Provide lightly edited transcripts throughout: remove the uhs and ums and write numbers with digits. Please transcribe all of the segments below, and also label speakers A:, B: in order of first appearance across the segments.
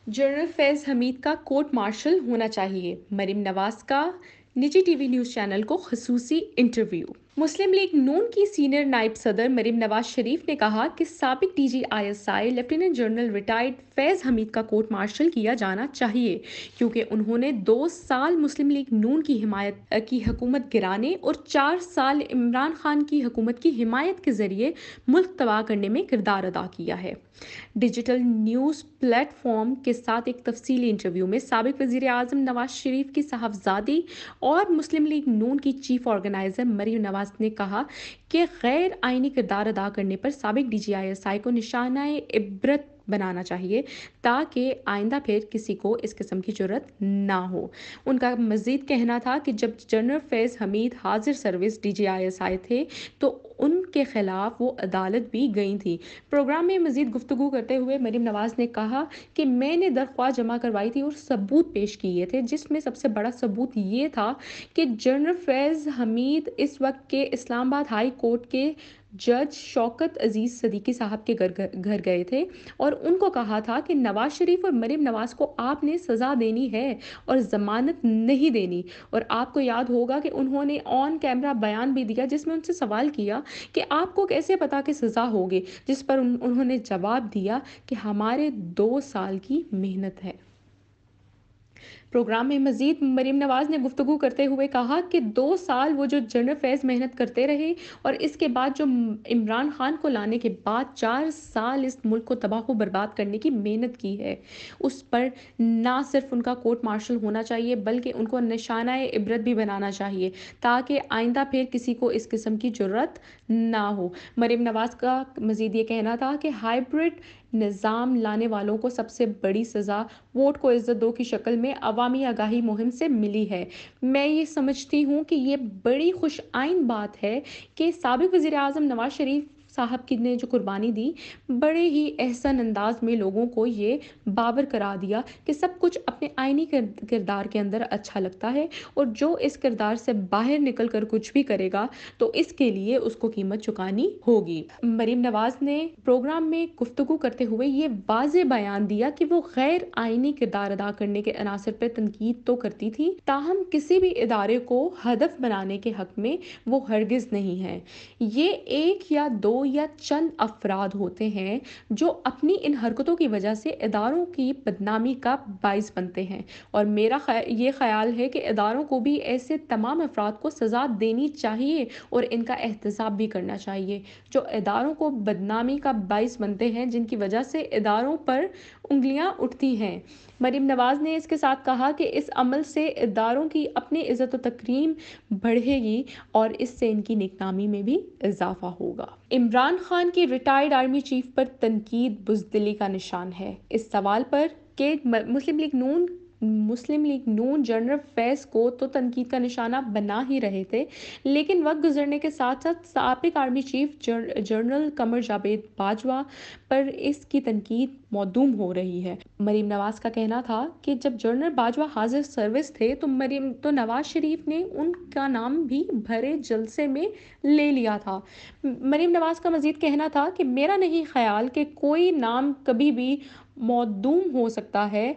A: General फैज़ हमीद का court martial होना चाहिए। मरीम नवाज का निजी टीवी न्यूज़ चैनल को खसूसी इंटरव्यू। मुस्लिम लीग नून की सीनियर नायब सदर मरीम नवाज शरीफ ने कहा कि साबिक DGISI लेफ्टिनेंट जनरल रिटायर्ड फैज़ हमीद का कोर्ट मार्शल किया जाना चाहिए, क्योंकि उन्होंने 2 साल मुस्लिम लीग नून की हिमायत की हुकूमत गिराने और 4 साल इमरान खान की हुकूमत की हिमायत के जरिए मुल्क तबाह करने में किरदार अदा किया है। डिजिटल न्यूज़ प्लेटफॉर्म के साथ एक तफसीली इंटरव्यू में साबिक वज़ीर आज़म नवाज शरीफ की साहबजादी और मुस्लिम लीग नून की चीफ ऑर्गेनाइज़र मरीम नवाज ने कहा कि गैर आइनी किरदार अदा करने पर साबिक DGISI को निशाना इबरत बनाना चाहिए, ताकि आइंदा फिर किसी को इस किस्म की जरूरत ना हो। उनका मजीद कहना था कि जब जनरल फैज़ हमीद हाजिर सर्विस DGISI थे तो उनके खिलाफ वो अदालत भी गई थी। प्रोग्राम में मजीद गुफ्तगू करते हुए मरीम नवाज ने कहा कि मैंने दरख्वास्त जमा करवाई थी और सबूत पेश किए थे, जिसमें सबसे बड़ा सबूत ये था कि जनरल फैज़ हमीद इस वक्त के इस्लामाबाद हाई कोर्ट के जज शौकत अजीज सदीकी साहब के घर गए थे और उनको कहा था कि नवाज शरीफ और मरीम नवाज को आपने सज़ा देनी है और ज़मानत नहीं देनी। और आपको याद होगा कि उन्होंने ऑन कैमरा बयान भी दिया जिसमें उनसे सवाल किया कि आपको कैसे पता कि सज़ा होगी, जिस पर उन्होंने जवाब दिया कि हमारे 2 साल की मेहनत है। प्रोग्राम में मजीद मरीम नवाज ने गुफ्तगू करते हुए कहा कि 2 साल वो जो जनरल फैज़ मेहनत करते रहे और इसके बाद जो इमरान खान को लाने के बाद 4 साल इस मुल्क को तबाह व बर्बाद करने की मेहनत की है, उस पर ना सिर्फ उनका कोर्ट मार्शल होना चाहिए बल्कि उनको निशाना इबरत भी बनाना चाहिए, ताकि आइंदा फिर किसी को इस किस्म की जरूरत ना हो। मरीम नवाज का मजीद ये कहना था कि हाइब्रिड निज़ाम लाने वालों को सबसे बड़ी सज़ा वोट को इज़्ज़त दो की शक्ल में अवामी आगाही मुहिम से मिली है। मैं ये समझती हूँ कि ये बड़ी खुश आइन बात है कि साबिक वज़ीर आज़म नवाज शरीफ साहब की ने जो कुर्बानी दी, बड़े ही एहसन अंदाज में लोगों को ये बावर करा दिया कि सब कुछ अपने आइनी किरदार के अंदर अच्छा लगता है और जो इस किरदार से बाहर निकल कर कुछ भी करेगा तो इसके लिए उसको कीमत चुकानी होगी। मरीम नवाज ने प्रोग्राम में गुफ्तगू करते हुए ये वाज़ेह बयान दिया कि वो गैर आइनी किरदार अदा करने के अनासर पर तनकीद तो करती थी, ताहम किसी भी इदारे को हदफ बनाने के हक में वो हरगिज़ नहीं है। ये एक या दो या चंद अफराद होते हैं जो अपनी इन हरकतों की वजह से इदारों की बदनामी का बाइस बनते हैं और मेरा ये ख्याल है कि इदारों को भी ऐसे तमाम अफराद को सज़ा देनी चाहिए और इनका एहतसाब भी करना चाहिए जो इदारों को बदनामी का बाइस बनते हैं, जिनकी वजह से इदारों पर उंगलियां उठती हैं। मरीम नवाज ने इसके साथ कहा कि इस अमल से इदारों की अपनी इज़्ज़त व तकरीम बढ़ेगी और इससे इनकी नेकनामी में भी इजाफा होगा। इमरान खान की रिटायर्ड आर्मी चीफ पर तनकीद बुज़दिली का निशान है। इस सवाल पर कि मुस्लिम लीग नून जनरल फैज़ को तो तनकीद का निशाना बना ही रहे थे, लेकिन वक्त गुजरने के साथ साथ साबिक army chief general Qamar Javed Bajwa पर इसकी तनकीद मौदूम हो रही है। मरीम नवाज का कहना था कि जब जनरल बाजवा हाजिर सर्विस थे तो नवाज शरीफ ने उनका नाम भी भरे जलसे में ले लिया था। मरीम नवाज का मजीद कहना था कि मेरा नहीं ख्याल कि कोई नाम कभी भी मौदूम हो सकता है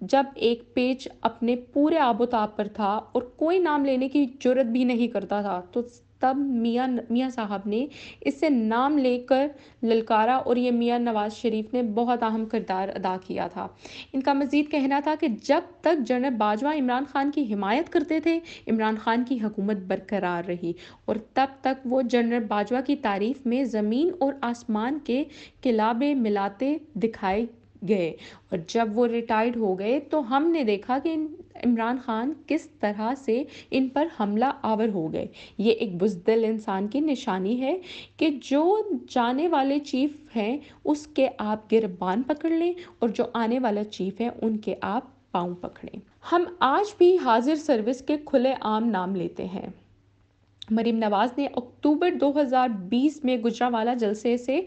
A: जब एक पेज अपने पूरे आबोताब पर था और कोई नाम लेने की जुर्रत भी नहीं करता था, तो तब मियाँ साहब ने इससे नाम लेकर ललकारा और ये मियाँ नवाज शरीफ ने बहुत अहम किरदार अदा किया था। इनका मजीद कहना था कि जब तक जनरल बाजवा इमरान खान की हिमायत करते थे, इमरान खान की हुकूमत बरकरार रही और तब तक वो जनरल बाजवा की तारीफ में ज़मीन और आसमान के किलाबे मिलाते दिखाए गए और जब वो रिटायर्ड हो गए तो हमने देखा कि इमरान खान किस तरह से इन पर हमला आवर हो गए। ये एक बुज़दिल इंसान की निशानी है कि जो जाने वाले चीफ हैं उसके आप गिरबान पकड़ लें और जो आने वाला चीफ है उनके आप पाँव पकड़ें। हम आज भी हाजिर सर्विस के खुले आम नाम लेते हैं। मरीम नवाज ने अक्टूबर 2020 में गुजरांवाला जलसे से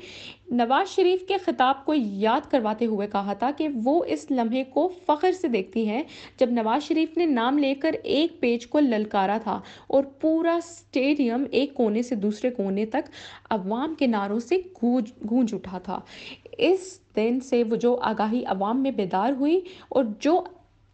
A: नवाज शरीफ के खिताब को याद करवाते हुए कहा था कि वो इस लम्हे को फ़ख्र से देखती हैं जब नवाज शरीफ ने नाम लेकर एक पेज को ललकारा था और पूरा स्टेडियम एक कोने से दूसरे कोने तक अवाम के नारों से गूंज उठा था। इस दिन से वो जो आगाही अवाम में बेदार हुई और जो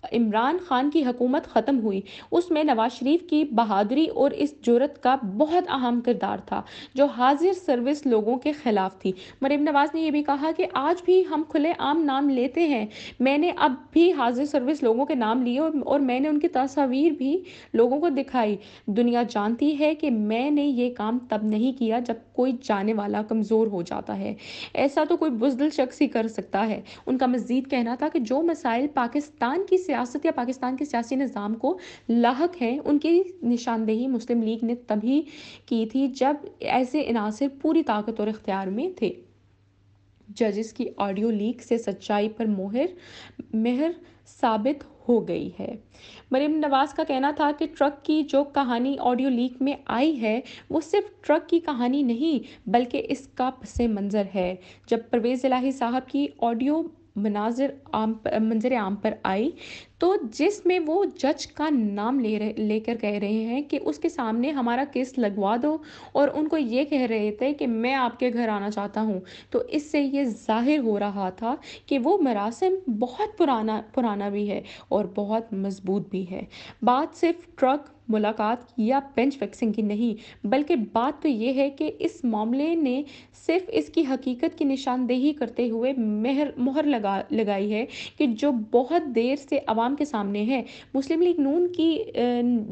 A: इमरान खान की हुकूमत ख़त्म हुई, उसमें नवाज शरीफ की बहादुरी और इस जुर्रत का बहुत अहम किरदार था, जो हाजिर सर्विस लोगों के खिलाफ थी। मरीम नवाज ने यह भी कहा कि आज भी हम खुले आम नाम लेते हैं। मैंने अब भी हाजिर सर्विस लोगों के नाम लिए और मैंने उनकी तस्वीर भी लोगों को दिखाई। दुनिया जानती है कि मैंने ये काम तब नहीं किया जब कोई जाने वाला कमज़ोर हो जाता है। ऐसा तो कोई बुज़दिल शख्स ही कर सकता है। उनका मज़ीद कहना था कि जो मसाइल पाकिस्तान की सियासत या पाकिस्तान के सियासी निज़ाम को लाहक हैं, उनकी निशानदेही मुस्लिम लीग ने तभी की थी जब ऐसे इनासिर पूरी ताकत और इख्तियार में थे। जजेस की ऑडियो लीक से सच्चाई पर मेहर साबित हो गई है। मरीम नवाज का कहना था कि ट्रक की जो कहानी ऑडियो लीक में आई है, वो सिर्फ ट्रक की कहानी नहीं बल्कि इसका पसे मंज़र है। जब परवेज़ इलाही साहब की ऑडियो मंजर आम पर आई, तो जिसमें वो जज का नाम लेकर कह रहे हैं कि उसके सामने हमारा केस लगवा दो, और उनको ये कह रहे थे कि मैं आपके घर आना चाहता हूँ, तो इससे ये जाहिर हो रहा था कि वो मरासिम बहुत पुराना भी है और बहुत मजबूत भी है। बात सिर्फ ट्रक मुलाकात या बेंच फिक्सिंग की नहीं, बल्कि बात तो ये है कि इस मामले ने सिर्फ इसकी हकीकत की निशानदेही करते हुए मोहर लगाई है कि जो बहुत देर से आवाम के सामने है। मुस्लिम लीग नून की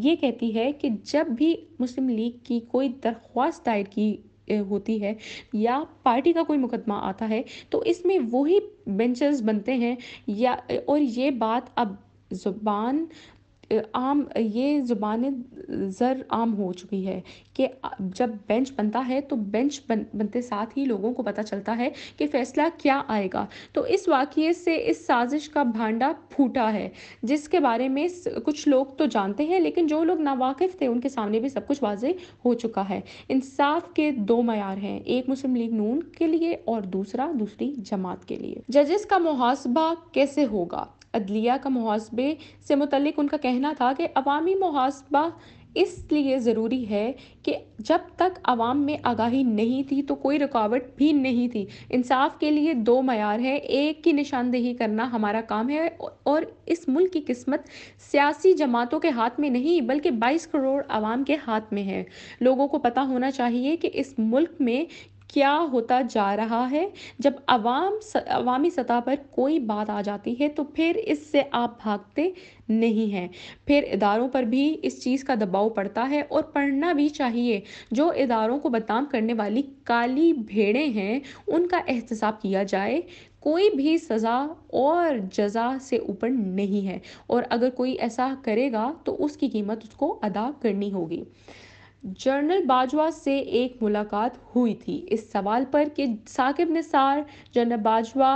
A: ये कहती है कि जब भी मुस्लिम लीग की कोई दरख्वास्त दायर की होती है या पार्टी का कोई मुकदमा आता है, तो इसमें वही बेंचेस बनते हैं, या और ये बात अब ज़ुबान ज़ुबान ज़र आम हो चुकी है कि जब बेंच बनता है तो बनते साथ ही लोगों को पता चलता है कि फ़ैसला क्या आएगा। तो इस वाक़ये से इस साज़िश का भांडा फूटा है, जिसके बारे में कुछ लोग तो जानते हैं, लेकिन जो लोग नावाकिफ़ थे उनके सामने भी सब कुछ वाज़ेह हो चुका है। इंसाफ के दो मयार हैं, एक मुस्लिम लीग नून के लिए और दूसरी जमात के लिए। जजेस का मुहासबा कैसे होगा? अदलिया का मुहासबे से मुतल्लिक उनका कहना था कि अवामी मुहासबा इसलिए ज़रूरी है कि जब तक आवाम में आगाही नहीं थी तो कोई रुकावट भी नहीं थी। इंसाफ के लिए दो मयार हैं, एक की निशानदेही करना हमारा काम है, और इस मुल्क की किस्मत सियासी जमातों के हाथ में नहीं बल्कि 22 करोड़ आवाम के हाथ में है। लोगों को पता होना चाहिए कि इस मुल्क में क्या होता जा रहा है। जब अवामी सतह पर कोई बात आ जाती है तो फिर इससे आप भागते नहीं हैं, फिर इदारों पर भी इस चीज़ का दबाव पड़ता है और पड़ना भी चाहिए। जो इदारों को बदनाम करने वाली काली भेड़ें हैं, उनका एहतसाब किया जाए। कोई भी सज़ा और जज़ा से ऊपर नहीं है, और अगर कोई ऐसा करेगा तो उसकी कीमत उसको अदा करनी होगी। जनरल बाजवा से एक मुलाकात हुई थी। इस सवाल पर कि साकिब निसार, जनरल बाजवा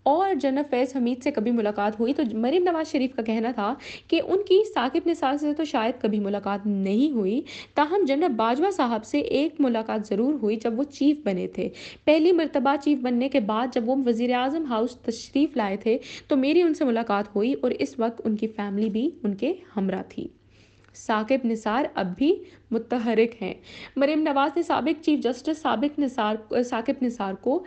A: और जनरल फैज़ हमीद से कभी मुलाकात हुई, तो मरीम नवाज शरीफ का कहना था कि उनकी साकिब निसार से तो शायद कभी मुलाकात नहीं हुई, ताहम जनरल बाजवा साहब से एक मुलाकात ज़रूर हुई जब वो चीफ बने थे। पहली मरतबा चीफ बनने के बाद जब वो वज़ीर आज़म हाउस तशरीफ़ लाए थे, तो मेरी उनसे मुलाकात हुई और इस वक्त उनकी फैमिली भी उनके हमरा थी। साकिब निसार अब भी मुतहरिक हैं। मरीम नवाज ने साबिक चीफ जस्टिस साकिब निसार को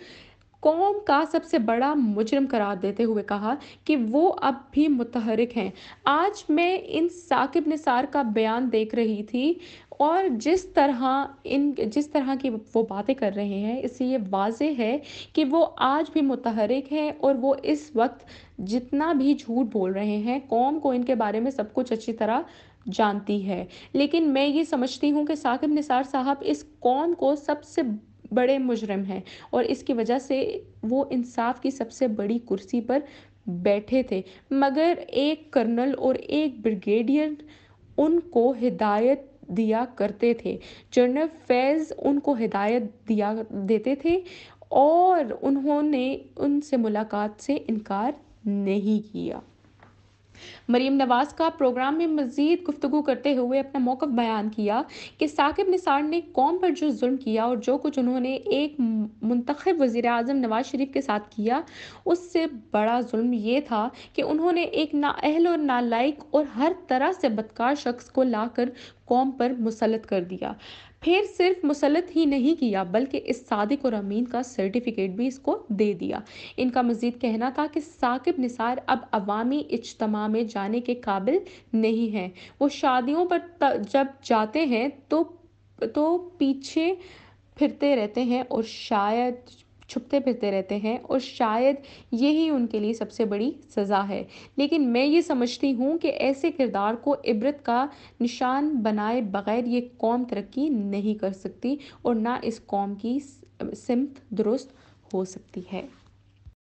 A: कौम का सबसे बड़ा मुजरिम करार देते हुए कहा कि वो अब भी मुतहरिक हैं। आज मैं इन साकिब निसार का बयान देख रही थी, और जिस तरह की वो बातें कर रहे हैं, इससे ये वाज़ेह है कि वो आज भी मुतहरिक हैं, और वो इस वक्त जितना भी झूठ बोल रहे हैं, कौम को इनके बारे में सब कुछ अच्छी तरह जानती है। लेकिन मैं ये समझती हूँ कि साकिब निसार साहब इस कौम को सबसे बड़े मुजरिम हैं, और इसकी वजह से वो इंसाफ की सबसे बड़ी कुर्सी पर बैठे थे, मगर एक कर्नल और एक ब्रिगेडियर उनको हिदायत दिया करते थे। जनरल फैज़ उनको हिदायत दिया देते थे, और उन्होंने उनसे मुलाकात से इनकार नहीं किया। मरीम नवाज का प्रोग्राम में मज़ीद गुफ्तगू करते हुए अपना मौक़िफ़ बयान किया कि साकिब निसार ने कौम पर जो जुल्म किया और जो कुछ उन्होंने एक मुंतखब वज़ीर आज़म नवाज शरीफ के साथ किया, उससे बड़ा जुल्म ये था कि उन्होंने एक नाअहल और नालायक और हर तरह से बदकार शख्स को लाकर कौम पर मुसल्लत कर दिया। फिर सिर्फ मुसल्लत ही नहीं किया बल्कि इस सादिक और अमीन का सर्टिफिकेट भी इसको दे दिया। इनका मज़ीद कहना था कि साकिब निसार अब अवामी इज्तिमा में जाने के काबिल नहीं हैं। वो शादियों पर जब जाते हैं तो पीछे फिरते रहते हैं और शायद छुपते फिरते रहते हैं और शायद यही उनके लिए सबसे बड़ी सज़ा है। लेकिन मैं ये समझती हूँ कि ऐसे किरदार को इबरत का निशान बनाए बगैर ये कौम तरक्की नहीं कर सकती और ना इस कौम की सिमत दुरुस्त हो सकती है।